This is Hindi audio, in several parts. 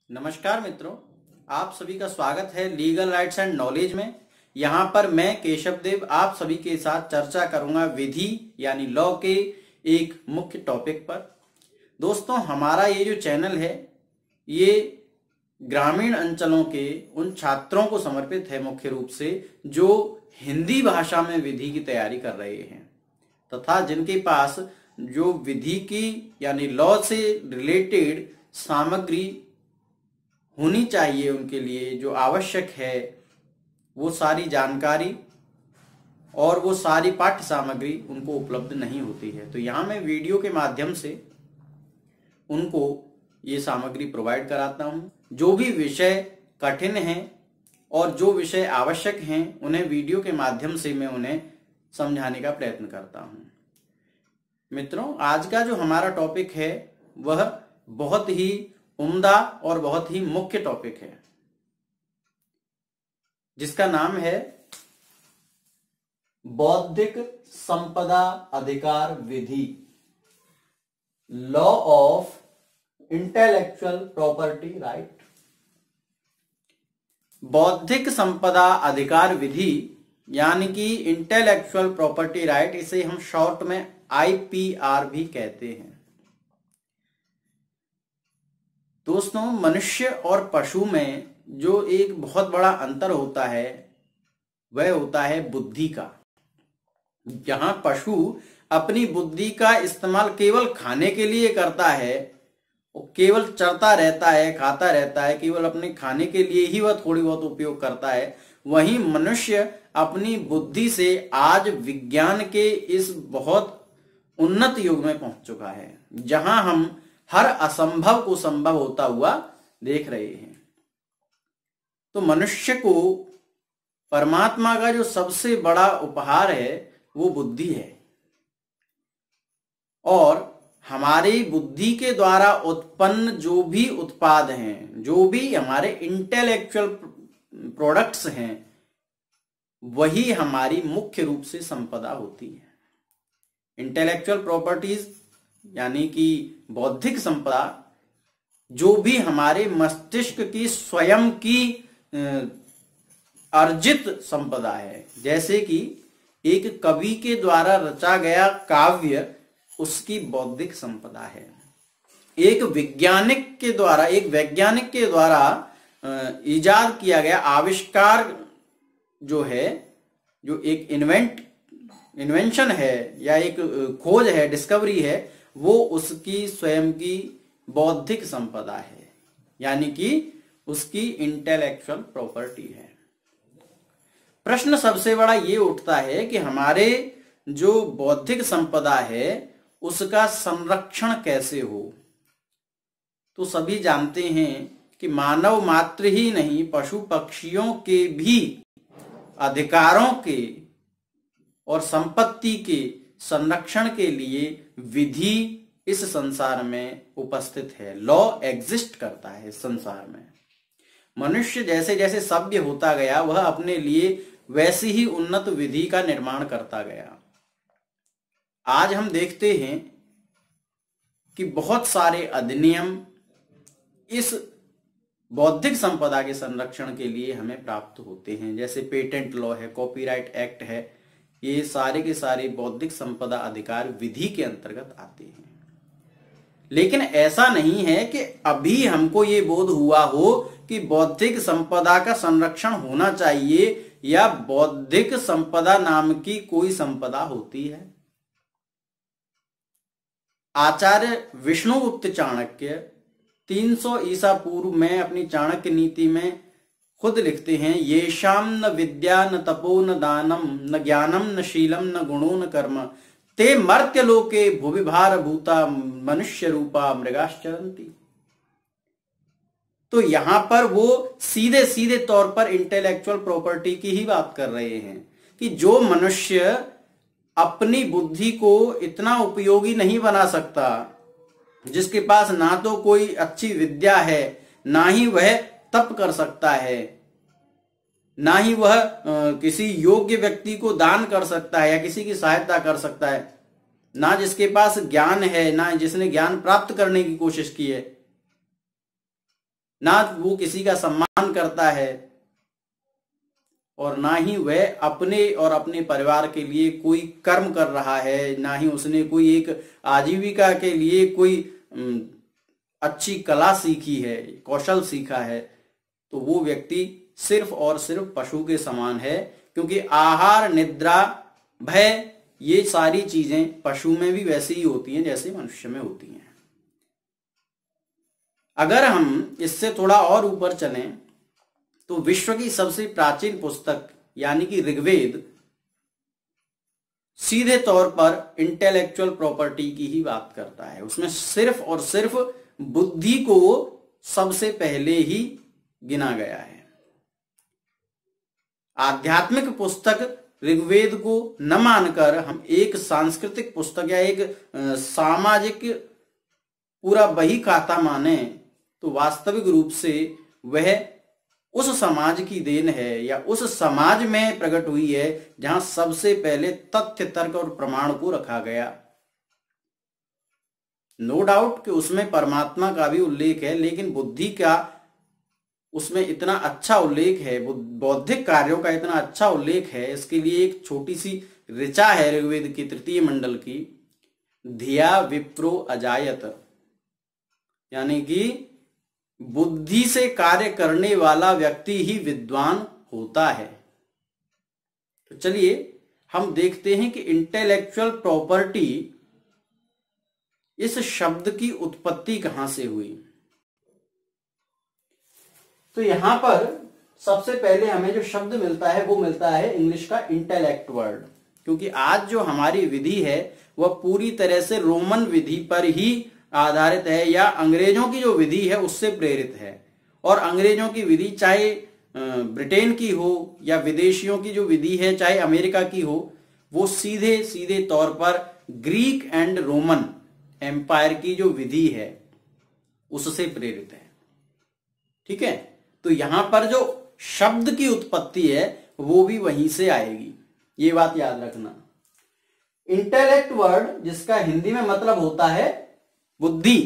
नमस्कार मित्रों, आप सभी का स्वागत है लीगल राइट्स एंड नॉलेज में। यहाँ पर मैं केशव देव आप सभी के साथ चर्चा करूंगा विधि यानी लॉ के एक मुख्य टॉपिक पर। दोस्तों, हमारा ये जो चैनल है ये ग्रामीण अंचलों के उन छात्रों को समर्पित है मुख्य रूप से जो हिंदी भाषा में विधि की तैयारी कर रहे हैं तथा जिनके पास जो विधि की यानी लॉ से रिलेटेड सामग्री होनी चाहिए, उनके लिए जो आवश्यक है वो सारी जानकारी और वो सारी पाठ्य सामग्री उनको उपलब्ध नहीं होती है। तो यहाँ मैं वीडियो के माध्यम से उनको ये सामग्री प्रोवाइड कराता हूँ। जो भी विषय कठिन हैं और जो विषय आवश्यक हैं उन्हें वीडियो के माध्यम से मैं उन्हें समझाने का प्रयत्न करता हूँ। मित्रों, आज का जो हमारा टॉपिक है वह बहुत ही उम्दा और बहुत ही मुख्य टॉपिक है जिसका नाम है बौद्धिक संपदा अधिकार विधि, law of intellectual property right. बौद्धिक संपदा अधिकार विधि यानी कि इंटेलेक्चुअल प्रॉपर्टी राइट, इसे हम शॉर्ट में IPR भी कहते हैं। दोस्तों, मनुष्य और पशु में जो एक बहुत बड़ा अंतर होता है वह होता है बुद्धि का। जहां पशु अपनी बुद्धि का इस्तेमाल केवल खाने के लिए करता है, वो केवल चरता रहता है, खाता रहता है, केवल अपने खाने के लिए ही वह थोड़ी बहुत उपयोग करता है, वहीं मनुष्य अपनी बुद्धि से आज विज्ञान के इस बहुत उन्नत युग में पहुंच चुका है जहां हम हर असंभव को संभव होता हुआ देख रहे हैं। तो मनुष्य को परमात्मा का जो सबसे बड़ा उपहार है वो बुद्धि है और हमारी बुद्धि के द्वारा उत्पन्न जो भी उत्पाद हैं, जो भी हमारे इंटेलेक्चुअल प्रोडक्ट्स हैं, वही हमारी मुख्य रूप से संपदा होती है। इंटेलेक्चुअल प्रॉपर्टीज यानी कि बौद्धिक संपदा जो भी हमारे मस्तिष्क की स्वयं की अर्जित संपदा है। जैसे कि एक कवि के द्वारा रचा गया काव्य उसकी बौद्धिक संपदा है। एक वैज्ञानिक के द्वारा इजाद किया गया आविष्कार जो है, जो एक इन्वेंशन है या एक खोज है, डिस्कवरी है, वो उसकी स्वयं की बौद्धिक संपदा है यानी कि उसकी इंटेलेक्चुअल प्रॉपर्टी है। प्रश्न सबसे बड़ा ये उठता है कि हमारे जो बौद्धिक संपदा है उसका संरक्षण कैसे हो। तो सभी जानते हैं कि मानव मात्र ही नहीं, पशु पक्षियों के भी अधिकारों के और संपत्ति के संरक्षण के लिए विधि इस संसार में उपस्थित है। लॉ एग्जिस्ट करता है इस संसार में। मनुष्य जैसे जैसे सभ्य होता गया वह अपने लिए वैसी ही उन्नत विधि का निर्माण करता गया। आज हम देखते हैं कि बहुत सारे अधिनियम इस बौद्धिक संपदा के संरक्षण के लिए हमें प्राप्त होते हैं। जैसे पेटेंट लॉ है, कॉपीराइट एक्ट है, ये सारे के सारे बौद्धिक संपदा अधिकार विधि के अंतर्गत आते हैं। लेकिन ऐसा नहीं है कि अभी हमको ये बोध हुआ हो कि बौद्धिक संपदा का संरक्षण होना चाहिए या बौद्धिक संपदा नाम की कोई संपदा होती है। आचार्य विष्णुगुप्त चाणक्य 300 ईसा पूर्व में अपनी चाणक्य नीति में खुद लिखते हैं, येषाम न विद्या न तपो न दानम न ज्ञानम न शीलम न गुणो न कर्म ते मर्त्य लोके भुविभार भूता मनुष्य रूपा मृगाश्चरन्ति। तो यहां पर वो सीधे सीधे तौर पर इंटेलेक्चुअल प्रॉपर्टी की ही बात कर रहे हैं कि जो मनुष्य अपनी बुद्धि को इतना उपयोगी नहीं बना सकता, जिसके पास ना तो कोई अच्छी विद्या है, ना ही वह तप कर सकता है, ना ही वह किसी योग्य व्यक्ति को दान कर सकता है या किसी की सहायता कर सकता है, ना जिसके पास ज्ञान है, ना जिसने ज्ञान प्राप्त करने की कोशिश की है, ना वो किसी का सम्मान करता है और ना ही वह अपने और अपने परिवार के लिए कोई कर्म कर रहा है, ना ही उसने कोई एक आजीविका के लिए कोई अच्छी कला सीखी है, कौशल सीखा है, तो वो व्यक्ति सिर्फ और सिर्फ पशु के समान है। क्योंकि आहार, निद्रा, भय, ये सारी चीजें पशु में भी वैसे ही होती हैं जैसे मनुष्य में होती हैं। अगर हम इससे थोड़ा और ऊपर चलें तो विश्व की सबसे प्राचीन पुस्तक यानी कि ऋग्वेद सीधे तौर पर इंटेलेक्चुअल प्रॉपर्टी की ही बात करता है। उसमें सिर्फ और सिर्फ बुद्धि को सबसे पहले ही गिना गया है। आध्यात्मिक पुस्तक ऋग्वेद को न मानकर हम एक सांस्कृतिक पुस्तक या एक सामाजिक पूरा बही खाता माने तो वास्तविक रूप से वह उस समाज की देन है या उस समाज में प्रकट हुई है जहां सबसे पहले तथ्य, तर्क और प्रमाण को रखा गया। नो डाउट कि उसमें परमात्मा का भी उल्लेख है, लेकिन बुद्धि का उसमें इतना अच्छा उल्लेख है, बौद्धिक कार्यों का इतना अच्छा उल्लेख है। इसके लिए एक छोटी सी ऋचा है ऋग्वेद की 3 मंडल की, धिया विप्रो अजायत, यानी कि बुद्धि से कार्य करने वाला व्यक्ति ही विद्वान होता है। तो चलिए हम देखते हैं कि इंटेलेक्चुअल प्रॉपर्टी इस शब्द की उत्पत्ति कहां से हुई। तो यहां पर सबसे पहले हमें जो शब्द मिलता है वो मिलता है इंग्लिश का इंटेलेक्ट वर्ड, क्योंकि आज जो हमारी विधि है वह पूरी तरह से रोमन विधि पर ही आधारित है या अंग्रेजों की जो विधि है उससे प्रेरित है। और अंग्रेजों की विधि चाहे ब्रिटेन की हो या विदेशियों की जो विधि है चाहे अमेरिका की हो, वो सीधे सीधे तौर पर ग्रीक एंड रोमन एम्पायर की जो विधि है उससे प्रेरित है। ठीक है, तो यहां पर जो शब्द की उत्पत्ति है वो भी वहीं से आएगी, ये बात याद रखना। इंटेलेक्ट वर्ड जिसका हिंदी में मतलब होता है बुद्धि,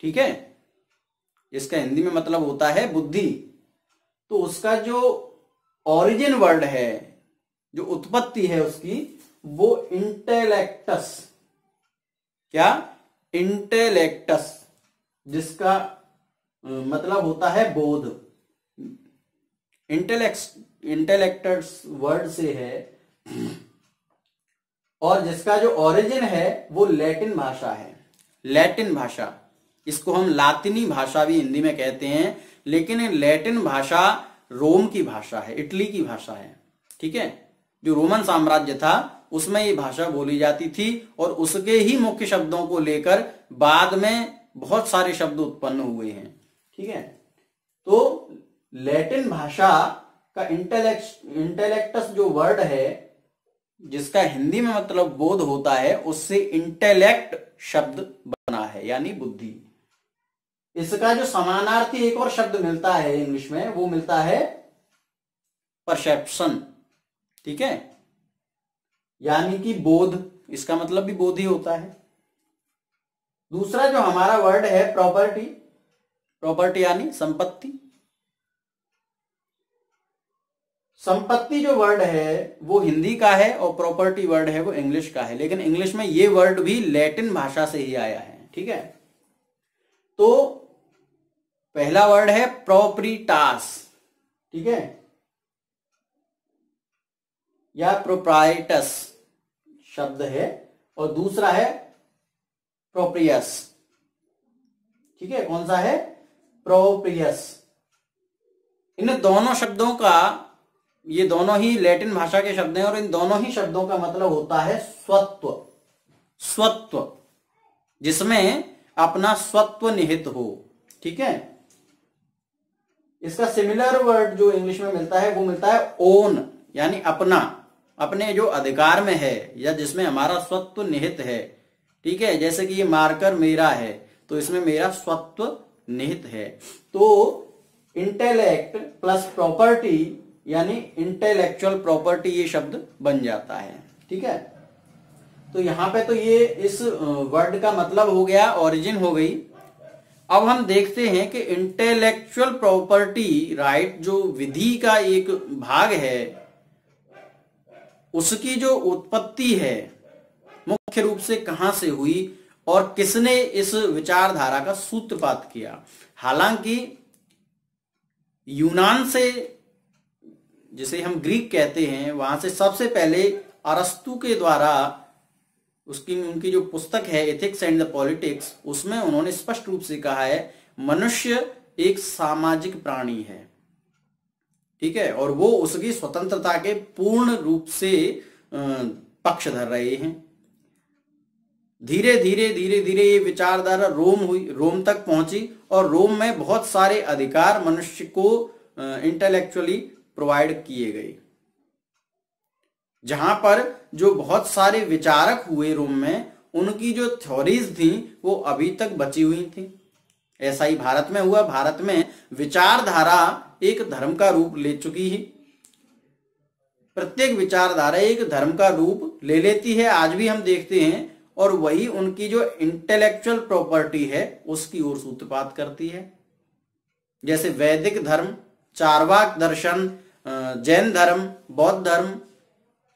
ठीक है, इसका हिंदी में मतलब होता है बुद्धि, तो उसका जो ओरिजिन वर्ड है, जो उत्पत्ति है उसकी, वो इंटेलेक्टस, क्या, इंटेलेक्टस, जिसका मतलब होता है बोध। इंटेलेक्टस वर्ड से है और जिसका जो ओरिजिन है वो लैटिन भाषा है। लैटिन भाषा, इसको हम लातिनी भाषा भी हिंदी में कहते हैं, लेकिन लैटिन भाषा रोम की भाषा है, इटली की भाषा है। ठीक है, जो रोमन साम्राज्य था उसमें ये भाषा बोली जाती थी और उसके ही मुख्य शब्दों को लेकर बाद में बहुत सारे शब्द उत्पन्न हुए हैं। ठीक है, तो लैटिन भाषा का इंटेलेक्टस जो वर्ड है जिसका हिंदी में मतलब बोध होता है, उससे इंटेलेक्ट शब्द बना है यानी बुद्धि। इसका जो समानार्थी एक और शब्द मिलता है इंग्लिश में, वो मिलता है परसेप्शन। ठीक है, यानी कि बोध, इसका मतलब भी बोध ही होता है। दूसरा जो हमारा वर्ड है प्रॉपर्टी, प्रॉपर्टी यानी संपत्ति। संपत्ति जो वर्ड है वो हिंदी का है और प्रॉपर्टी वर्ड है वो इंग्लिश का है, लेकिन इंग्लिश में ये वर्ड भी लैटिन भाषा से ही आया है। ठीक है, तो पहला वर्ड है प्रोप्रीटास, ठीक है, या प्रोप्राइटस शब्द है, और दूसरा है प्रोप्रियस। ठीक है, कौन सा है, प्रोप्रियस। इन दोनों शब्दों का, ये दोनों ही लैटिन भाषा के शब्द हैं और इन दोनों ही शब्दों का मतलब होता है स्वत्व। स्वत्व, जिसमें अपना स्वत्व निहित हो। ठीक है, इसका सिमिलर वर्ड जो इंग्लिश में मिलता है वो मिलता है ओन, यानी अपना, अपने जो अधिकार में है या जिसमें हमारा स्वत्व निहित है। ठीक है, जैसे कि ये मार्कर मेरा है तो इसमें मेरा स्वत्व निहित है। तो इंटेलेक्ट प्लस प्रॉपर्टी यानी इंटेलेक्चुअल प्रॉपर्टी ये शब्द बन जाता है। ठीक है, तो यहां पे तो ये इस वर्ड का मतलब हो गया, ओरिजिन हो गई। अब हम देखते हैं कि इंटेलेक्चुअल प्रॉपर्टी राइट जो विधि का एक भाग है, उसकी जो उत्पत्ति है मुख्य रूप से कहां से हुई और किसने इस विचारधारा का सूत्रपात किया। हालांकि यूनान से, जिसे हम ग्रीक कहते हैं, वहां से सबसे पहले अरस्तु के द्वारा उनकी जो पुस्तक है एथिक्स एंड द पॉलिटिक्स, उसमें उन्होंने स्पष्ट रूप से कहा है मनुष्य एक सामाजिक प्राणी है, ठीक है, और वो उसकी स्वतंत्रता के पूर्ण रूप से पक्ष धर रहे हैं। धीरे धीरे ये विचारधारा रोम तक पहुंची और रोम में बहुत सारे अधिकार मनुष्य को इंटेलेक्चुअली प्रोवाइड किए गए, जहां पर जो बहुत सारे विचारक हुए रोम में, उनकी जो थ्योरीज थी वो अभी तक बची हुई थी। ऐसा ही भारत में हुआ। भारत में विचारधारा एक धर्म का रूप ले चुकी है। प्रत्येक विचारधारा एक धर्म का रूप ले लेती है, आज भी हम देखते हैं, और वही उनकी जो इंटेलेक्चुअल प्रॉपर्टी है उसकी ओर सूत्रपात करती है। जैसे वैदिक धर्म, चार्वाक दर्शन, जैन धर्म, बौद्ध धर्म,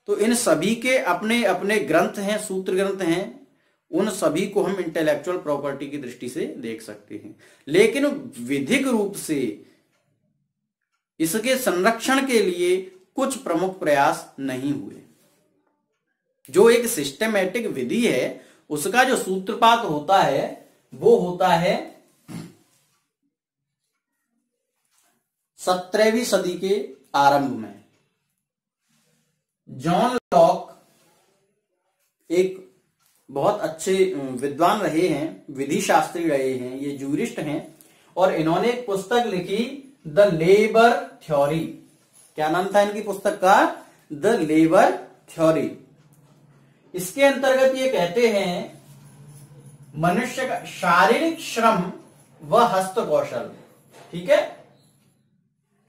तो इन सभी के अपने अपने ग्रंथ हैं, सूत्र ग्रंथ हैं, उन सभी को हम इंटेलेक्चुअल प्रॉपर्टी की दृष्टि से देख सकते हैं। लेकिन विधिक रूप से इसके संरक्षण के लिए कुछ प्रमुख प्रयास नहीं हुए। जो एक सिस्टेमेटिक विधि है उसका जो सूत्रपात होता है वो होता है 17वीं सदी के आरंभ में। जॉन लॉक एक बहुत अच्छे विद्वान रहे हैं, विधि शास्त्री रहे हैं, ये जूरिस्ट हैं, और इन्होंने एक पुस्तक लिखी द लेबर थ्योरी। क्या नाम था इनकी पुस्तक का? The labour theory. इसके अंतर्गत ये कहते हैं मनुष्य का शारीरिक श्रम व हस्त कौशल, ठीक है,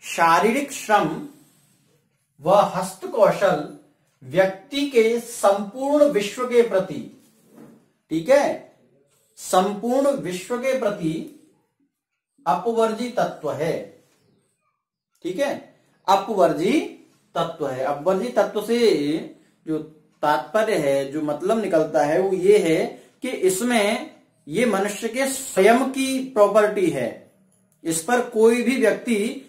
शारीरिक श्रम व हस्त कौशल व्यक्ति के संपूर्ण विश्व के प्रति, ठीक है, संपूर्ण विश्व के प्रति अपवर्जी तत्व है, ठीक है, अपवर्जी तत्व है। अपवर्जी तत्व से जो तात्पर्य है, जो मतलब निकलता है वो ये है कि इसमें ये मनुष्य के स्वयं की प्रॉपर्टी है। इस पर कोई भी व्यक्ति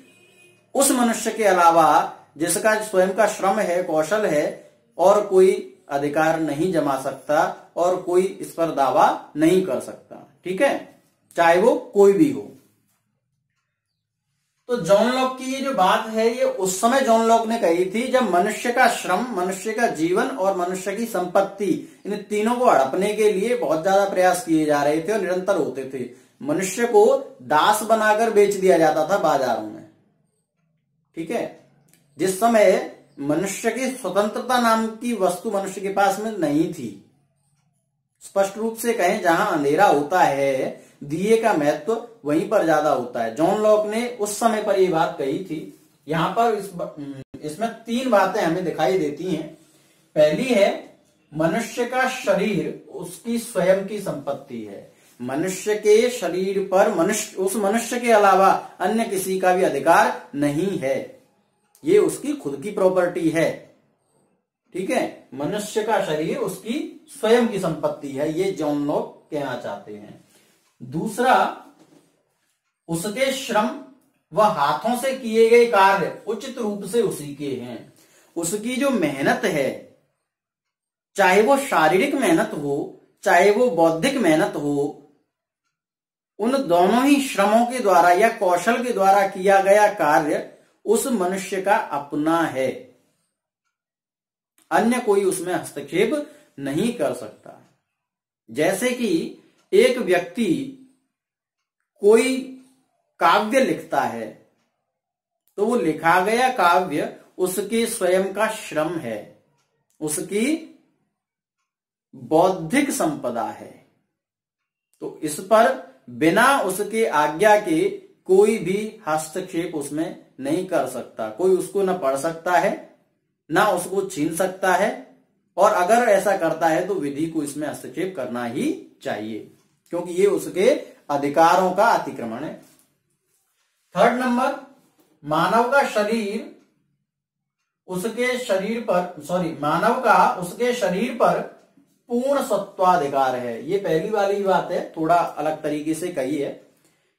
उस मनुष्य के अलावा जिसका स्वयं का श्रम है, कौशल है, और कोई अधिकार नहीं जमा सकता और कोई इस पर दावा नहीं कर सकता, ठीक है, चाहे वो कोई भी हो। तो जॉन लॉक की ये जो बात है ये उस समय जॉन लॉक ने कही थी जब मनुष्य का श्रम, मनुष्य का जीवन और मनुष्य की संपत्ति, इन तीनों को हड़पने के लिए बहुत ज्यादा प्रयास किए जा रहे थे और निरंतर होते थे। मनुष्य को दास बनाकर बेच दिया जाता था बाजारों में, ठीक है। जिस समय मनुष्य की स्वतंत्रता नाम की वस्तु मनुष्य के पास में नहीं थी। स्पष्ट रूप से कहें, जहां अंधेरा होता है दिए का महत्व वहीं पर ज्यादा होता है। जॉन लॉक ने उस समय पर यह बात कही थी। यहां पर इसमें तीन बातें हमें दिखाई देती हैं। पहली है मनुष्य का शरीर उसकी स्वयं की संपत्ति है। मनुष्य के शरीर पर उस मनुष्य के अलावा अन्य किसी का भी अधिकार नहीं है, ये उसकी खुद की प्रॉपर्टी है, ठीक है। मनुष्य का शरीर उसकी स्वयं की संपत्ति है, ये जॉन लॉक कहना चाहते हैं। दूसरा, उसके श्रम व हाथों से किए गए कार्य उचित रूप से उसी के हैं। उसकी जो मेहनत है, चाहे वो शारीरिक मेहनत हो चाहे वो बौद्धिक मेहनत हो, उन दोनों ही श्रमों के द्वारा या कौशल के द्वारा किया गया कार्य उस मनुष्य का अपना है, अन्य कोई उसमें हस्तक्षेप नहीं कर सकता। जैसे कि एक व्यक्ति कोई काव्य लिखता है तो वो लिखा गया काव्य उसके स्वयं का श्रम है, उसकी बौद्धिक संपदा है, तो इस पर बिना उसके आज्ञा के कोई भी हस्तक्षेप उसमें नहीं कर सकता। कोई उसको न पढ़ सकता है ना उसको छीन सकता है, और अगर ऐसा करता है तो विधि को इसमें हस्तक्षेप करना ही चाहिए, क्योंकि ये उसके अधिकारों का अतिक्रमण है। थर्ड नंबर, मानव का उसके शरीर पर पूर्ण सत्वाधिकार है। ये पहली वाली बात है, थोड़ा अलग तरीके से कही है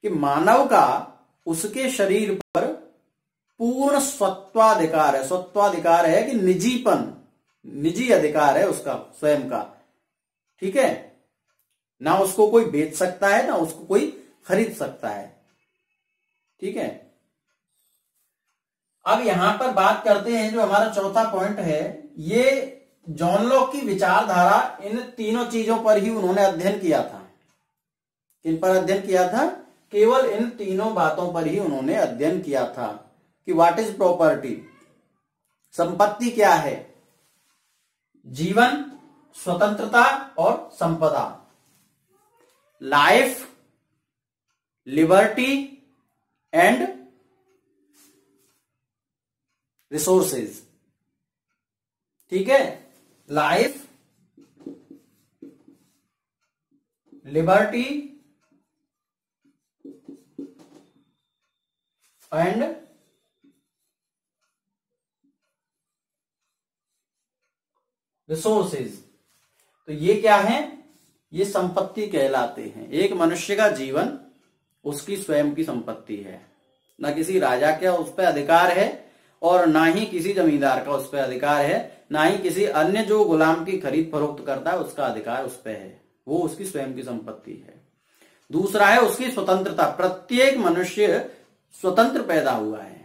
कि मानव का उसके शरीर पर पूर्ण सत्वाधिकार है। सत्वाधिकार है कि निजी अधिकार है उसका स्वयं का, ठीक है। ना उसको कोई बेच सकता है, ना उसको कोई खरीद सकता है, ठीक है। अब यहां पर बात करते हैं, जो हमारा चौथा पॉइंट है, ये जॉन लॉक की विचारधारा इन तीनों चीजों पर ही उन्होंने अध्ययन किया था। किन पर अध्ययन किया था? केवल इन तीनों बातों पर ही उन्होंने अध्ययन किया था कि व्हाट इज प्रॉपर्टी, संपत्ति क्या है, जीवन, स्वतंत्रता और संपदा, लाइफ, लिबर्टी एंड रिसोर्सेज, ठीक है। Life, liberty and resources. तो ये क्या है? ये संपत्ति कहलाते हैं। एक मनुष्य का जीवन उसकी स्वयं की संपत्ति है, ना किसी राजा का उस पर अधिकार है और ना ही किसी जमींदार का उस पर अधिकार है, ना ही किसी अन्य जो गुलाम की खरीद फरोख्त करता है उसका अधिकार उस पर है। वो उसकी स्वयं की संपत्ति है। दूसरा है उसकी स्वतंत्रता। प्रत्येक मनुष्य स्वतंत्र पैदा हुआ है।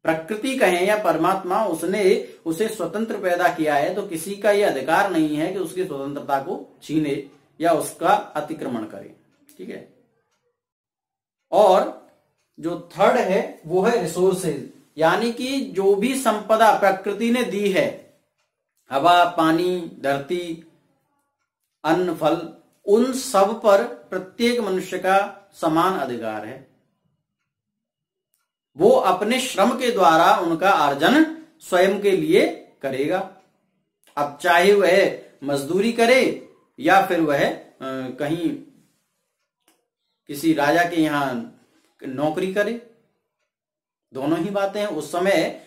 प्रकृति कहें या परमात्मा, उसने उसे स्वतंत्र पैदा किया है, तो किसी का यह अधिकार नहीं है कि उसकी स्वतंत्रता को छीने या उसका अतिक्रमण करे, ठीक है। और जो थर्ड है वो है रिसोर्सेज, यानी कि जो भी संपदा प्रकृति ने दी है, हवा, पानी, धरती, अन्न, फल, उन सब पर प्रत्येक मनुष्य का समान अधिकार है। वो अपने श्रम के द्वारा उनका अर्जन स्वयं के लिए करेगा। अब चाहे वह मजदूरी करे या फिर वह कहीं किसी राजा के यहां नौकरी करे, दोनों ही बातें हैं। उस समय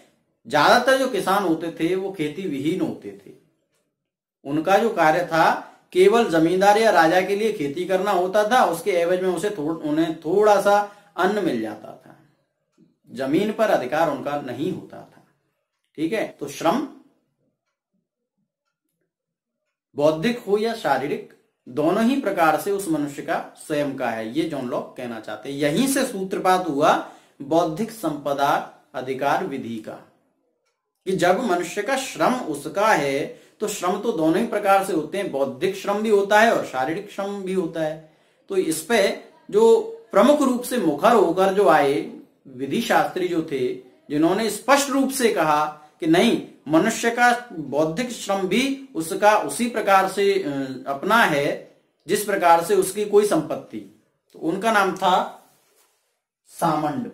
ज्यादातर जो किसान होते थे वो खेती विहीन होते थे। उनका जो कार्य था केवल जमींदार या राजा के लिए खेती करना होता था, उसके एवज में उन्हें थोड़ा सा अन्न मिल जाता था। जमीन पर अधिकार उनका नहीं होता था, ठीक है। तो श्रम बौद्धिक हो या शारीरिक, दोनों ही प्रकार से उस मनुष्य का स्वयं का है, ये जॉन लॉक कहना चाहते हैं। यहीं से सूत्रपात हुआ बौद्धिक संपदा अधिकार विधि का, कि जब मनुष्य का श्रम उसका है, तो श्रम तो दोनों ही प्रकार से होते हैं, बौद्धिक श्रम भी होता है और शारीरिक श्रम भी होता है। तो इस पे जो प्रमुख रूप से मुखर होकर जो आए विधि शास्त्री जो थे, जिन्होंने स्पष्ट रूप से कहा कि नहीं, मनुष्य का बौद्धिक श्रम भी उसका उसी प्रकार से अपना है जिस प्रकार से उसकी कोई संपत्ति, तो उनका नाम था सामंड।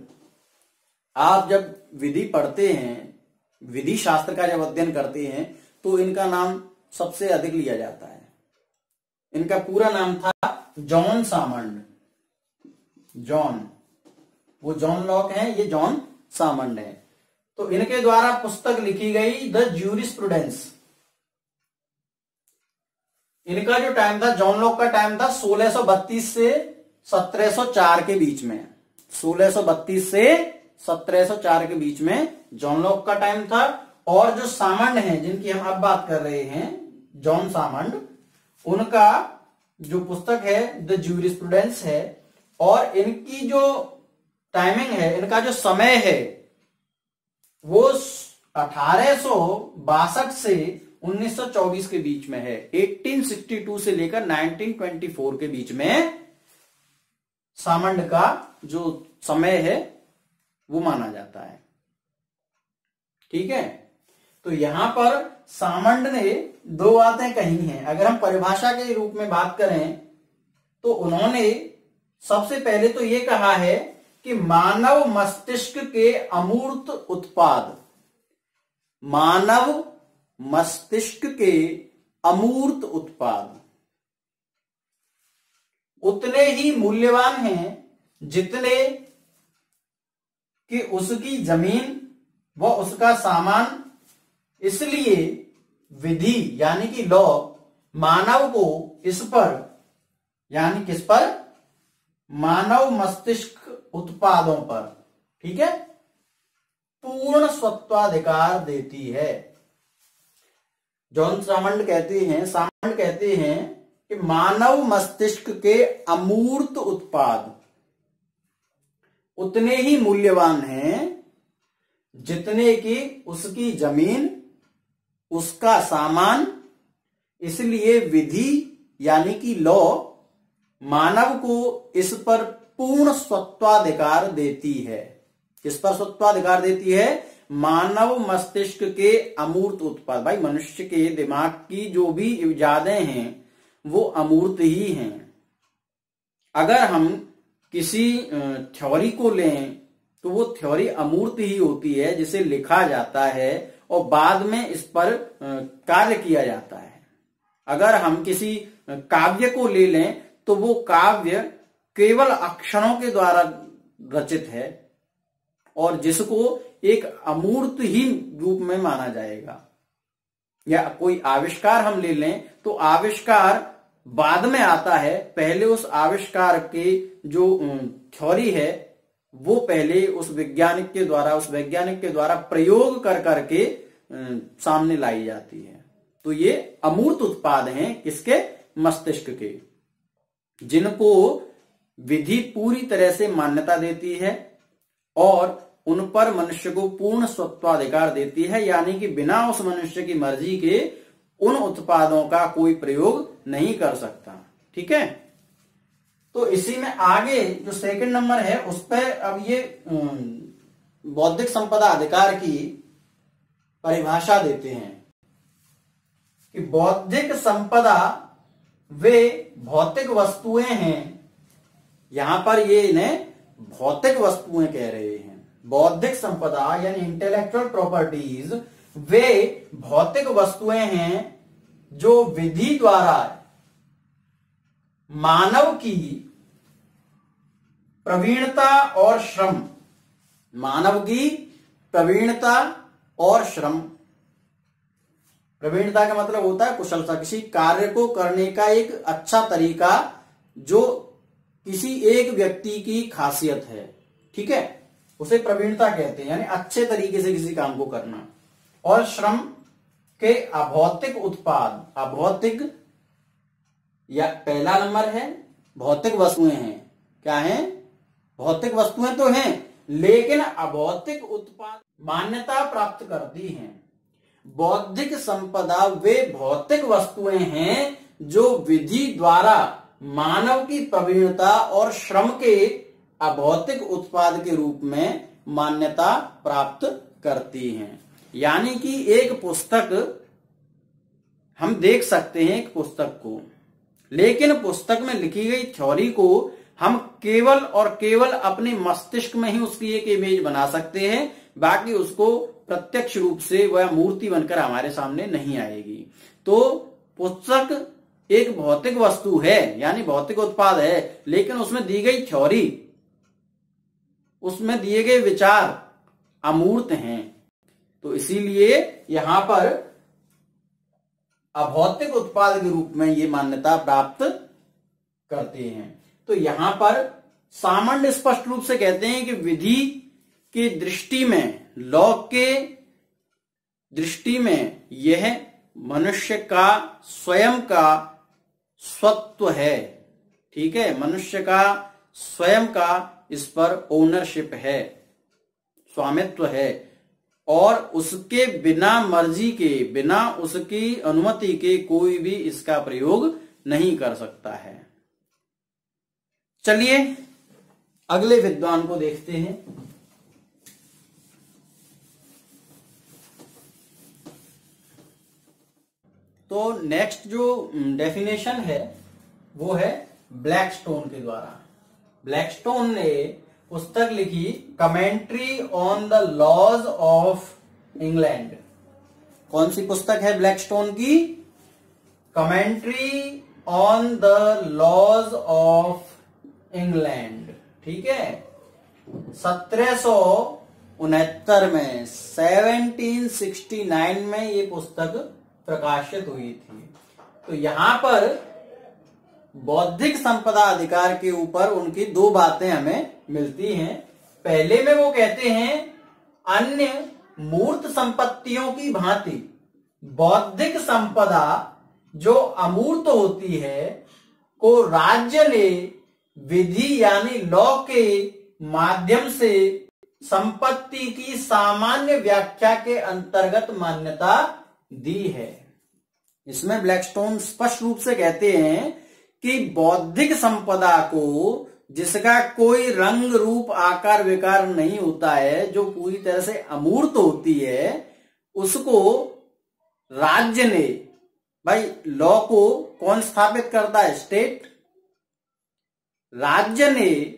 आप जब विधि पढ़ते हैं, विधि शास्त्र का जब अध्ययन करते हैं, तो इनका नाम सबसे अधिक लिया जाता है। इनका पूरा नाम था जॉन सामंड। जॉन, वो जॉन लॉक है, ये जॉन सामंड है। तो इनके द्वारा पुस्तक लिखी गई द ज्यूरिस्प्रूडेंस। इनका जो टाइम था, जॉन लॉक का टाइम था 1632 से 1704 के बीच में। 1632 से 1704 के बीच में जॉन लॉक का टाइम था। और जो सामंड हैं, जिनकी हम अब बात कर रहे हैं, जॉन सामंड, उनका जो पुस्तक है द ज्यूरिस्प्रूडेंस है। और इनकी जो टाइमिंग है, इनका जो समय है, वो 1862 से 1924 के बीच में है। 1862 से लेकर 1924 के बीच में सामंड का जो समय है वो माना जाता है, ठीक है। तो यहां पर सामंड ने दो बातें कही हैं। अगर हम परिभाषा के रूप में बात करें, तो उन्होंने सबसे पहले तो ये कहा है कि मानव मस्तिष्क के अमूर्त उत्पाद, मानव मस्तिष्क के अमूर्त उत्पाद, उतने ही मूल्यवान हैं जितने कि उसकी जमीन व उसका सामान। इसलिए विधि यानी कि लॉ मानव को इस पर यानी किस पर, मानव मस्तिष्क उत्पादों पर, ठीक है, पूर्ण स्वत्वाधिकार देती है। जॉन सामंड कहते हैं कि मानव मस्तिष्क के अमूर्त उत्पाद उतने ही मूल्यवान हैं जितने कि उसकी जमीन, उसका सामान। इसलिए विधि यानी कि लॉ मानव को इस पर पूर्ण स्वत्वाधिकार देती है। किस पर स्वत्वाधिकार देती है? मानव मस्तिष्क के अमूर्त उत्पाद। भाई मनुष्य के दिमाग की जो भी इजादें हैं वो अमूर्त ही हैं। अगर हम किसी थ्योरी को लें तो वो थ्योरी अमूर्त ही होती है, जिसे लिखा जाता है और बाद में इस पर कार्य किया जाता है। अगर हम किसी काव्य को ले लें तो वो काव्य केवल अक्षरों के द्वारा रचित है और जिसको एक अमूर्त ही रूप में माना जाएगा। या कोई आविष्कार हम ले लें तो आविष्कार बाद में आता है, पहले उस आविष्कार के जो थ्योरी है वो पहले उस वैज्ञानिक के द्वारा प्रयोग कर करके सामने लाई जाती है। तो ये अमूर्त उत्पाद हैं किसके? मस्तिष्क के, जिनको विधि पूरी तरह से मान्यता देती है और उन पर मनुष्य को पूर्ण स्वत्वाधिकार देती है। यानी कि बिना उस मनुष्य की मर्जी के उन उत्पादों का कोई प्रयोग नहीं कर सकता। ठीक है, तो इसी में आगे जो सेकंड नंबर है उस पर अब ये बौद्धिक संपदा अधिकार की परिभाषा देते हैं कि बौद्धिक संपदा वे भौतिक वस्तुएं हैं। यहां पर ये इन्हें भौतिक वस्तुएं कह रहे हैं। बौद्धिक संपदा यानी इंटेलेक्चुअल प्रॉपर्टीज वे भौतिक वस्तुएं हैं जो विधि द्वारा मानव की प्रवीणता और श्रम, मानव की प्रवीणता और श्रम, प्रवीणता का मतलब होता है कुशलता, किसी कार्य को करने का एक अच्छा तरीका जो किसी एक व्यक्ति की खासियत है, ठीक है, उसे प्रवीणता कहते हैं, यानी अच्छे तरीके से किसी काम को करना। और श्रम के अभौतिक उत्पाद, अभौतिक या पहला नंबर है भौतिक वस्तुएं हैं। क्या है? भौतिक वस्तुएं तो हैं लेकिन अभौतिक उत्पाद मान्यता प्राप्त करती हैं। बौद्धिक संपदा वे भौतिक वस्तुएं हैं जो विधि द्वारा मानव की प्रवीणता और श्रम के अभौतिक उत्पाद के रूप में मान्यता प्राप्त करती हैं। यानी कि एक पुस्तक हम देख सकते हैं, एक पुस्तक को, लेकिन पुस्तक में लिखी गई थ्योरी को हम केवल और केवल अपने मस्तिष्क में ही उसकी एक इमेज बना सकते हैं, बाकी उसको प्रत्यक्ष रूप से वह मूर्ति बनकर हमारे सामने नहीं आएगी। तो पुस्तक एक भौतिक वस्तु है, यानी भौतिक उत्पाद है, लेकिन उसमें दी गई थ्योरी, उसमें दिए गए विचार अमूर्त हैं। तो इसीलिए यहां पर अभौतिक उत्पाद के रूप में ये मान्यता प्राप्त करते हैं। तो यहां पर सामान्य स्पष्ट रूप से कहते हैं कि विधि की दृष्टि में, लॉ के दृष्टि में यह मनुष्य का स्वयं का स्वत्व है। ठीक है, मनुष्य का स्वयं का इस पर ओनरशिप है, स्वामित्व है, और उसके बिना मर्जी के, बिना उसकी अनुमति के कोई भी इसका प्रयोग नहीं कर सकता है। चलिए अगले विद्वान को देखते हैं। तो नेक्स्ट जो डेफिनेशन है वो है ब्लैकस्टोन के द्वारा। ब्लैकस्टोन ने पुस्तक लिखी commentary on the laws of England. कौन सी पुस्तक है ब्लैकस्टोन की? Commentary on the laws of England, ठीक है, 1769 में 1769 में ये पुस्तक प्रकाशित हुई थी। तो यहां पर बौद्धिक संपदा अधिकार के ऊपर उनकी दो बातें हमें मिलती हैं। पहले में वो कहते हैं अन्य मूर्त संपत्तियों की भांति बौद्धिक संपदा जो अमूर्त होती है को राज्य ने विधि यानी लॉ के माध्यम से संपत्ति की सामान्य व्याख्या के अंतर्गत मान्यता दी है। इसमें ब्लैकस्टोन स्पष्ट रूप से कहते हैं कि बौद्धिक संपदा को जिसका कोई रंग रूप आकार विकार नहीं होता है, जो पूरी तरह से अमूर्त होती है, उसको राज्य ने, भाई लॉ को कौन स्थापित करता है? स्टेट। राज्य ने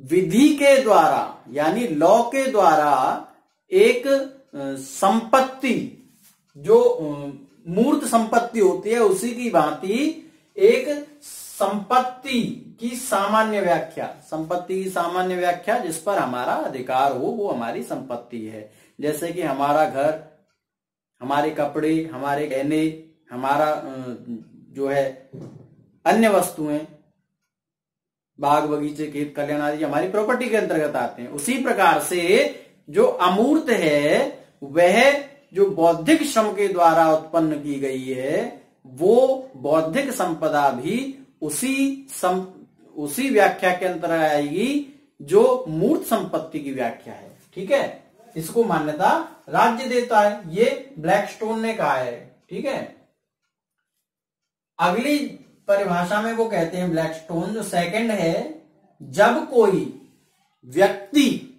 विधि के द्वारा यानी लॉ के द्वारा एक संपत्ति जो मूर्त संपत्ति होती है उसी की भांति एक संपत्ति की सामान्य व्याख्या, संपत्ति की सामान्य व्याख्या जिस पर हमारा अधिकार हो वो हमारी संपत्ति है। जैसे कि हमारा घर, हमारे कपड़े, हमारे गहने, हमारा जो है अन्य वस्तुएं, बाग बगीचे खेत खलिहान आदि हमारी प्रॉपर्टी के अंतर्गत आते हैं। उसी प्रकार से जो अमूर्त है वह जो बौद्धिक श्रम के द्वारा उत्पन्न की गई है वो बौद्धिक संपदा भी उसी व्याख्या के अंतर्गत आएगी जो मूर्त संपत्ति की व्याख्या है। ठीक है, इसको मान्यता राज्य देता है, ये ब्लैकस्टोन ने कहा है। ठीक है, अगली परिभाषा में वो कहते हैं ब्लैकस्टोन, जो सेकंड है, जब कोई व्यक्ति,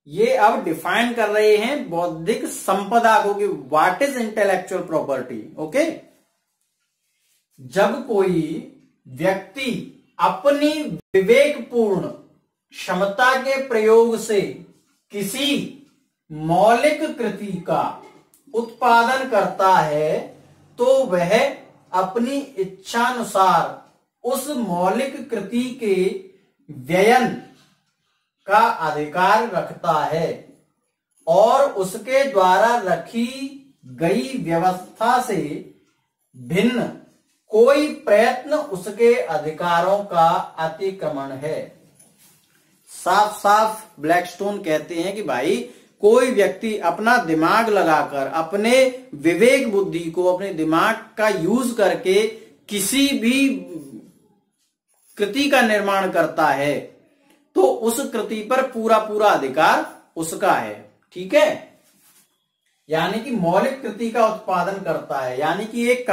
ये अब डिफाइन कर रहे हैं बौद्धिक संपदा को कि what is intellectual property. Okay, जब कोई व्यक्ति अपनी विवेकपूर्ण क्षमता के प्रयोग से किसी मौलिक कृति का उत्पादन करता है तो वह अपनी इच्छानुसार उस मौलिक कृति के व्ययन का अधिकार रखता है और उसके द्वारा रखी गई व्यवस्था से भिन्न कोई प्रयत्न उसके अधिकारों का अतिक्रमण है। साफ साफ ब्लैकस्टोन कहते हैं कि भाई कोई व्यक्ति अपना दिमाग लगाकर, अपने विवेक बुद्धि को, अपने दिमाग का यूज करके किसी भी कृति का निर्माण करता है तो उस कृति पर पूरा पूरा अधिकार उसका है। ठीक है, यानी कि मौलिक कृति का उत्पादन करता है, यानी कि एक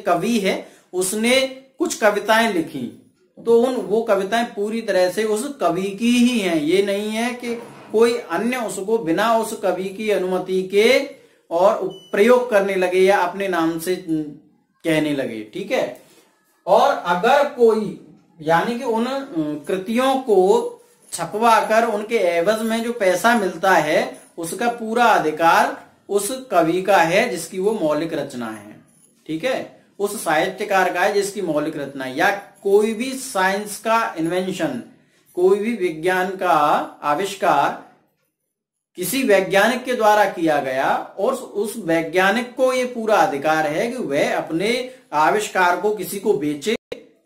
कवि है, उसने कुछ कविताएं लिखी तो वो कविताएं पूरी तरह से उस कवि की ही हैं। ये नहीं है कि कोई अन्य उसको बिना उस कवि की अनुमति के और प्रयोग करने लगे या अपने नाम से कहने लगे। ठीक है, और अगर कोई, यानी कि उन कृतियों को छपवा कर उनके एवज में जो पैसा मिलता है उसका पूरा अधिकार उस कवि का है जिसकी वो मौलिक रचना है। ठीक है, उस साहित्यकार का है जिसकी मौलिक रचना है। या कोई भी साइंस का इन्वेंशन, कोई भी विज्ञान का आविष्कार किसी वैज्ञानिक के द्वारा किया गया और उस वैज्ञानिक को ये पूरा अधिकार है कि वह अपने आविष्कार को किसी को बेचे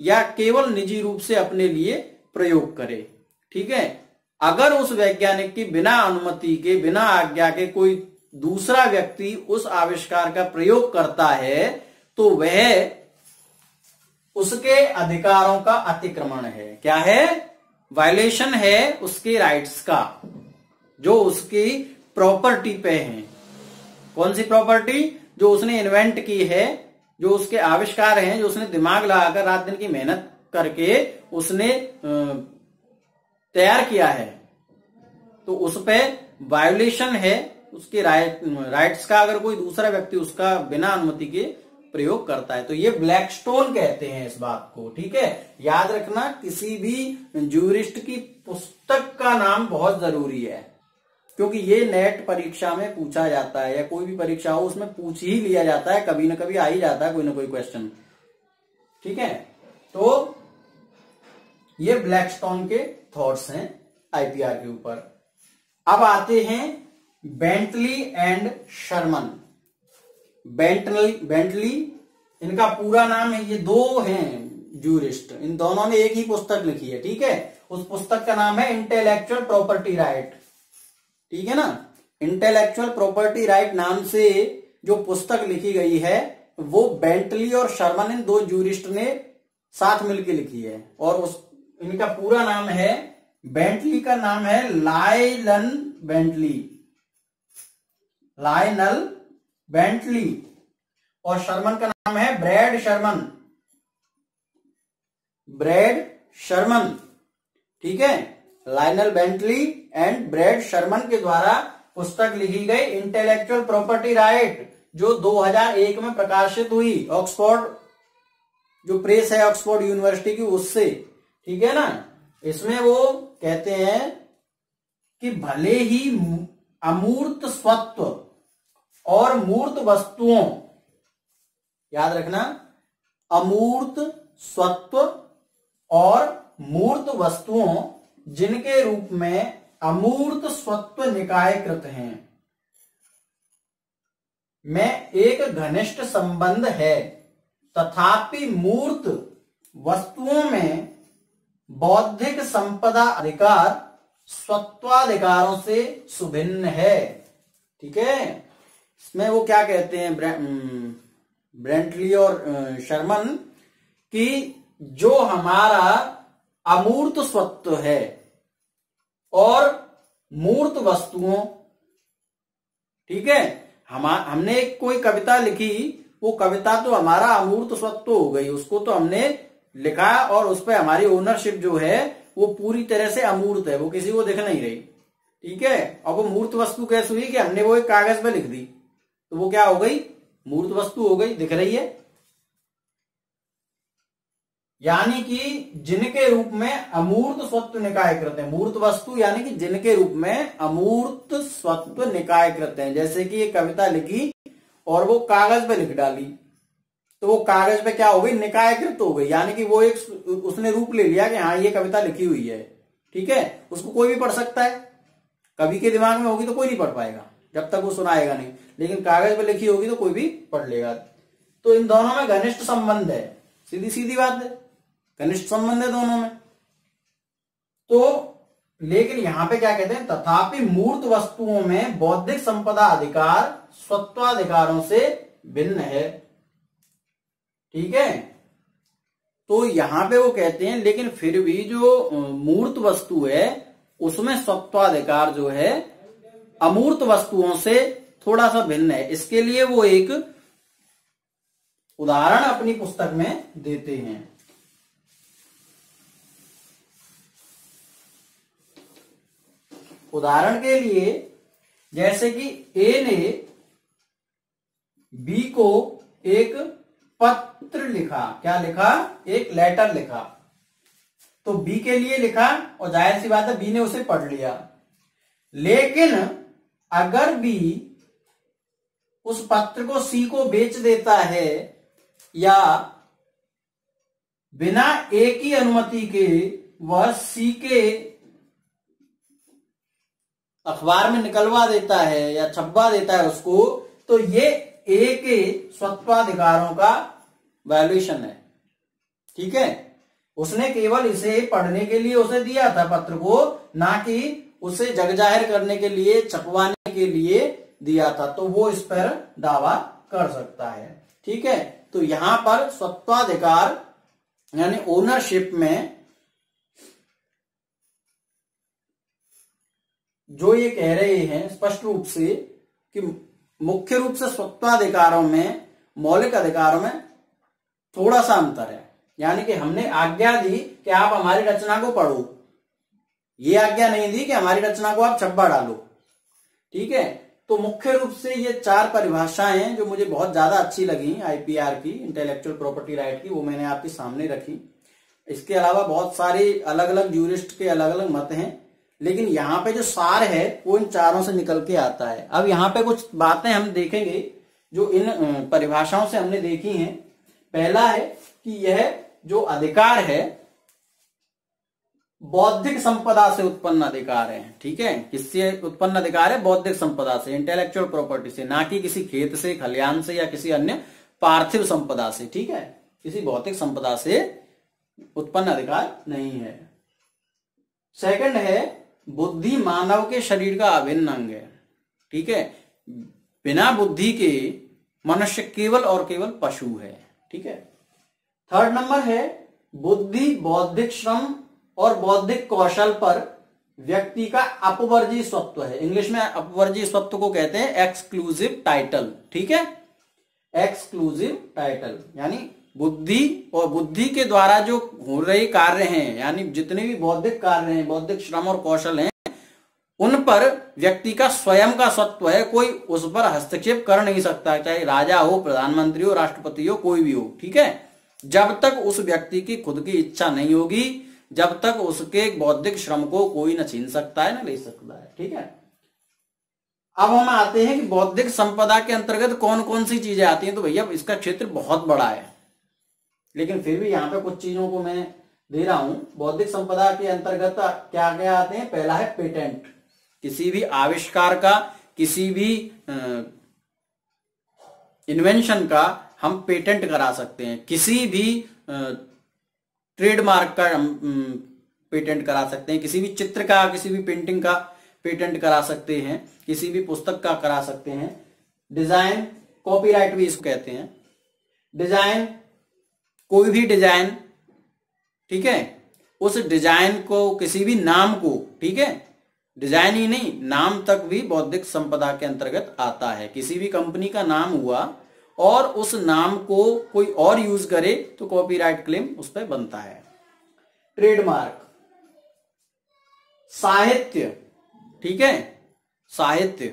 या केवल निजी रूप से अपने लिए प्रयोग करे। ठीक है, अगर उस वैज्ञानिक की बिना अनुमति के, बिना आज्ञा के कोई दूसरा व्यक्ति उस आविष्कार का प्रयोग करता है तो वह उसके अधिकारों का अतिक्रमण है। क्या है? वायलेशन है उसके राइट्स का, जो उसकी प्रॉपर्टी पे है। कौन सी प्रॉपर्टी? जो उसने इन्वेंट की है, जो उसके आविष्कार हैं, जो उसने दिमाग लगाकर रात दिन की मेहनत करके उसने तैयार किया है, तो उस पे वायोलेशन है उसके राइट्स का अगर कोई दूसरा व्यक्ति उसका बिना अनुमति के प्रयोग करता है। तो ये ब्लैकस्टोन कहते हैं इस बात को। ठीक है, याद रखना, किसी भी ज्यूरिस्ट की पुस्तक का नाम बहुत जरूरी है क्योंकि ये नेट परीक्षा में पूछा जाता है या कोई भी परीक्षा हो उसमें पूछ ही लिया जाता है, कभी ना कभी आ ही जाता है कोई ना कोई क्वेश्चन। ठीक है, तो ये ब्लैकस्टोन के थॉट्स हैं आईपीआर के ऊपर। अब आते हैं बेंटली एंड शर्मन। बेंटली इनका पूरा नाम है, ये दो हैं जूरिस्ट, इन दोनों ने एक ही पुस्तक लिखी है, ठीक है। उस पुस्तक का नाम है इंटेलेक्चुअल प्रॉपर्टी राइट, ठीक है ना। इंटेलेक्चुअल प्रॉपर्टी राइट नाम से जो पुस्तक लिखी गई है वो बेंटली और शर्मन इन दो जूरिस्ट ने साथ मिलकर लिखी है। और इनका पूरा नाम है, बेंटली का नाम है लायनल बेंटली और शर्मन का नाम है ब्रैड शर्मन, ठीक है। Lionel Bentley and Brad Sherman के द्वारा पुस्तक लिखी गई इंटेलेक्चुअल प्रॉपर्टी राइट, जो 2001 में प्रकाशित हुई, ऑक्सफोर्ड जो प्रेस है ऑक्सफोर्ड यूनिवर्सिटी की, उससे, ठीक है ना। इसमें वो कहते हैं कि भले ही अमूर्त स्वत्व और मूर्त वस्तुओं, याद रखना, अमूर्त स्वत्व और मूर्त वस्तुओं जिनके रूप में अमूर्त स्वत्व निकायकृत हैं में एक घनिष्ठ संबंध है, तथापि मूर्त वस्तुओं में बौद्धिक संपदा अधिकार स्वत्वाधिकारों से सुभिन्न है, ठीक है। इसमें वो क्या कहते हैं ब्रेंटली और शर्मन कि जो हमारा अमूर्त स्वत्व है और मूर्त वस्तुओं, ठीक है, हमने एक कोई कविता लिखी, वो कविता तो हमारा अमूर्त स्वत्व हो गई, उसको तो हमने लिखा और उस पर हमारी ओनरशिप जो है वो पूरी तरह से अमूर्त है, वो किसी को दिख नहीं रही, ठीक है। अब वो मूर्त वस्तु कैसे हुई कि हमने वो एक कागज पे लिख दी, तो वो क्या हो गई, मूर्त वस्तु हो गई, दिख रही है। यानी कि जिनके रूप में अमूर्त स्वत्व निकायकृत है, मूर्त वस्तु यानी कि जिनके रूप में अमूर्त स्वत्व निकायकृत है। जैसे कि ये कविता लिखी और वो कागज पे लिख डाली, तो वो कागज पे क्या हो गई, निकायकृत हो गई, यानी कि वो एक उसने रूप ले लिया कि हाँ ये कविता लिखी हुई है, ठीक है। उसको कोई भी पढ़ सकता है, कवि के दिमाग में होगी तो कोई नहीं पढ़ पाएगा जब तक वो सुनाएगा नहीं, लेकिन कागज पे लिखी होगी तो कोई भी पढ़ लेगा। तो इन दोनों में घनिष्ठ संबंध है, सीधी सीधी बात है, घनिष्ठ संबंध है दोनों में। तो लेकिन यहां पे क्या कहते हैं, तथापि मूर्त वस्तुओं में बौद्धिक संपदा अधिकार स्वत्वाधिकारों से भिन्न है, ठीक है। तो यहां पे वो कहते हैं लेकिन फिर भी जो मूर्त वस्तु है उसमें स्वत्वाधिकार जो है अमूर्त वस्तुओं से थोड़ा सा भिन्न है। इसके लिए वो एक उदाहरण अपनी पुस्तक में देते हैं। उदाहरण के लिए जैसे कि ए ने बी को एक पत्र लिखा, क्या लिखा, एक लेटर लिखा, तो बी के लिए लिखा और जाहिर सी बात है बी ने उसे पढ़ लिया। लेकिन अगर बी उस पत्र को सी को बेच देता है या बिना ए की अनुमति के वह सी के अखबार में निकलवा देता है या छपवा देता है उसको, तो ये ए के स्वत्वाधिकारों का वायलेशन है, ठीक है। उसने केवल इसे पढ़ने के लिए उसे दिया था पत्र को, ना कि उसे जग जाहिर करने के लिए, छपवाने के लिए दिया था, तो वो इस पर दावा कर सकता है, ठीक है। तो यहां पर स्वत्वाधिकार यानी ओनरशिप में जो ये कह रहे हैं स्पष्ट रूप से कि मुख्य रूप से स्वत्वाधिकारों में, मौलिक अधिकारों में थोड़ा सा अंतर है। यानी कि हमने आज्ञा दी कि आप हमारी रचना को पढ़ो, ये आज्ञा नहीं दी कि हमारी रचना को आप छप्पा डालो, ठीक है। तो मुख्य रूप से ये चार परिभाषाएं हैं जो मुझे बहुत ज्यादा अच्छी लगी आईपीआर की, इंटेलेक्चुअल प्रॉपर्टी राइट की, वो मैंने आपके सामने रखी। इसके अलावा बहुत सारे अलग अलग जूरिस्ट के अलग अलग मत हैं, लेकिन यहाँ पे जो सार है वो इन चारों से निकल के आता है। अब यहाँ पे कुछ बातें हम देखेंगे जो इन परिभाषाओं से हमने देखी हैं। पहला है कि यह जो अधिकार है बौद्धिक संपदा से उत्पन्न अधिकार है। ठीक है, किससे उत्पन्न अधिकार है? बौद्धिक संपदा से, इंटेलेक्चुअल प्रॉपर्टी से, ना कि किसी खेत से, खलियान से या किसी अन्य पार्थिव संपदा से। ठीक है, किसी भौतिक संपदा से उत्पन्न अधिकार नहीं है। सेकंड है बुद्धि मानव के शरीर का अभिन्न अंग है। ठीक है, बिना बुद्धि के मनुष्य केवल और केवल पशु है। ठीक है। थर्ड नंबर है बुद्धि बौद्धिक श्रम और बौद्धिक कौशल पर व्यक्ति का अपवर्जी स्वत्व है। इंग्लिश में अपवर्जी स्वत्व को कहते हैं एक्सक्लूसिव टाइटल। ठीक है, एक्सक्लूसिव टाइटल यानी बुद्धि और बुद्धि के द्वारा जो हो रहे कार्य हैं, यानी जितने भी बौद्धिक कार्य हैं, बौद्धिक श्रम और कौशल हैं, उन पर व्यक्ति का स्वयं का स्वत्व है। कोई उस पर हस्तक्षेप कर नहीं सकता, चाहे राजा हो, प्रधानमंत्री हो, राष्ट्रपति हो, कोई भी हो। ठीक है, जब तक उस व्यक्ति की खुद की इच्छा नहीं होगी, जब तक उसके बौद्धिक श्रम को कोई न छीन सकता है न ले सकता है। ठीक है, अब हम आते हैं कि बौद्धिक संपदा के अंतर्गत कौन कौन सी चीजें आती हैं। तो भैया इसका क्षेत्र बहुत बड़ा है, लेकिन फिर भी यहाँ पे कुछ चीजों को मैं दे रहा हूं। बौद्धिक संपदा के अंतर्गत क्या क्या आते हैं? पहला है पेटेंट। किसी भी आविष्कार का, किसी भी इन्वेंशन का हम पेटेंट करा सकते हैं। किसी भी ट्रेडमार्क का हम पेटेंट करा सकते हैं। किसी भी चित्र का, किसी भी पेंटिंग का पेटेंट करा सकते हैं। किसी भी पुस्तक का करा सकते हैं। डिजाइन, कॉपीराइट भी इसको कहते हैं। डिजाइन, कोई भी डिजाइन, ठीक है, उस डिजाइन को, किसी भी नाम को, ठीक है, डिजाइन ही नहीं, नाम तक भी बौद्धिक संपदा के अंतर्गत आता है। किसी भी कंपनी का नाम हुआ और उस नाम को कोई और यूज करे तो कॉपीराइट क्लेम उस पर बनता है। ट्रेडमार्क, साहित्य, ठीक है, साहित्य,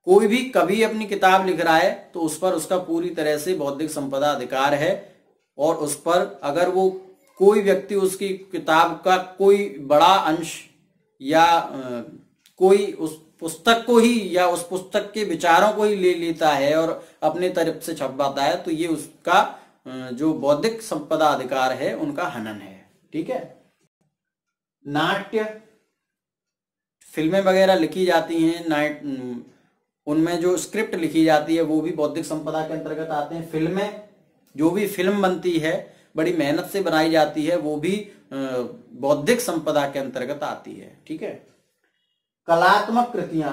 कोई भी कवि अपनी किताब लिख रहा है तो उस पर उसका पूरी तरह से बौद्धिक संपदा अधिकार है, और उस पर अगर वो कोई व्यक्ति उसकी किताब का कोई बड़ा अंश या कोई उस पुस्तक को ही या उस पुस्तक के विचारों को ही ले लेता है और अपने तरफ से छपवाता है, तो ये उसका जो बौद्धिक संपदा अधिकार है उनका हनन है। ठीक है। नाट्य, फिल्में वगैरह लिखी जाती हैं, उनमें जो स्क्रिप्ट लिखी जाती है वो भी बौद्धिक संपदा के अंतर्गत आते हैं। फिल्में, जो भी फिल्म बनती है बड़ी मेहनत से बनाई जाती है, वो भी बौद्धिक संपदा के अंतर्गत आती है। ठीक है। कलात्मक कृतियां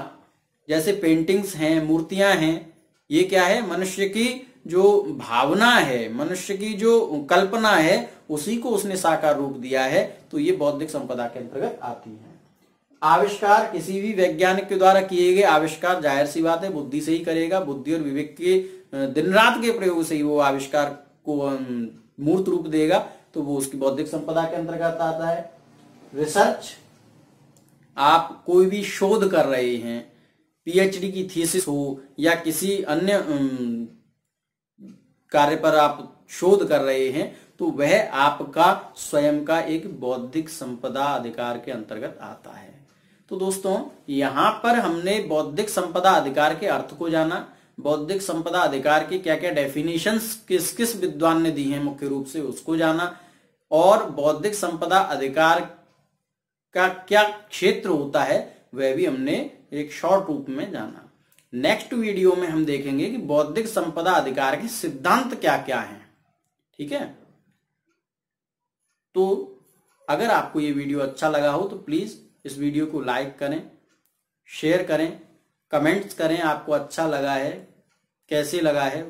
जैसे पेंटिंग्स हैं, मूर्तियां हैं, ये क्या है? मनुष्य की जो भावना है, मनुष्य की जो कल्पना है, उसी को उसने साकार रूप दिया है, तो ये बौद्धिक संपदा के अंतर्गत आती है। आविष्कार, किसी भी वैज्ञानिक के द्वारा किए गए आविष्कार, जाहिर सी बात है बुद्धि से ही करेगा। बुद्धि और विवेक के दिन रात के प्रयोग से ही वो आविष्कार को मूर्त रूप देगा, तो वो उसकी बौद्धिक संपदा के अंतर्गत आता है। रिसर्च, आप कोई भी शोध कर रहे हैं, पीएचडी की थीसिस हो या किसी अन्य कार्य पर आप शोध कर रहे हैं, तो वह आपका स्वयं का एक बौद्धिक संपदा अधिकार के अंतर्गत आता है। तो दोस्तों, यहां पर हमने बौद्धिक संपदा अधिकार के अर्थ को जाना, बौद्धिक संपदा अधिकार की क्या क्या डेफिनेशंस किस किस विद्वान ने दी हैं मुख्य रूप से उसको जाना, और बौद्धिक संपदा अधिकार का क्या क्षेत्र होता है वह भी हमने एक शॉर्ट रूप में जाना। नेक्स्ट वीडियो में हम देखेंगे कि बौद्धिक संपदा अधिकार के सिद्धांत क्या क्या हैं। ठीक है। तो अगर आपको ये वीडियो अच्छा लगा हो तो प्लीज इस वीडियो को लाइक करें, शेयर करें, कमेंट्स करें, आपको अच्छा लगा है, कैसे लगा है,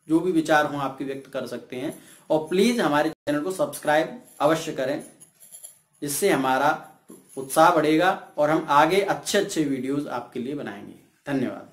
जो भी विचार हो आपके व्यक्त कर सकते हैं। और प्लीज हमारे चैनल को सब्सक्राइब अवश्य करें, इससे हमारा उत्साह बढ़ेगा और हम आगे अच्छे अच्छे वीडियोस आपके लिए बनाएंगे। धन्यवाद।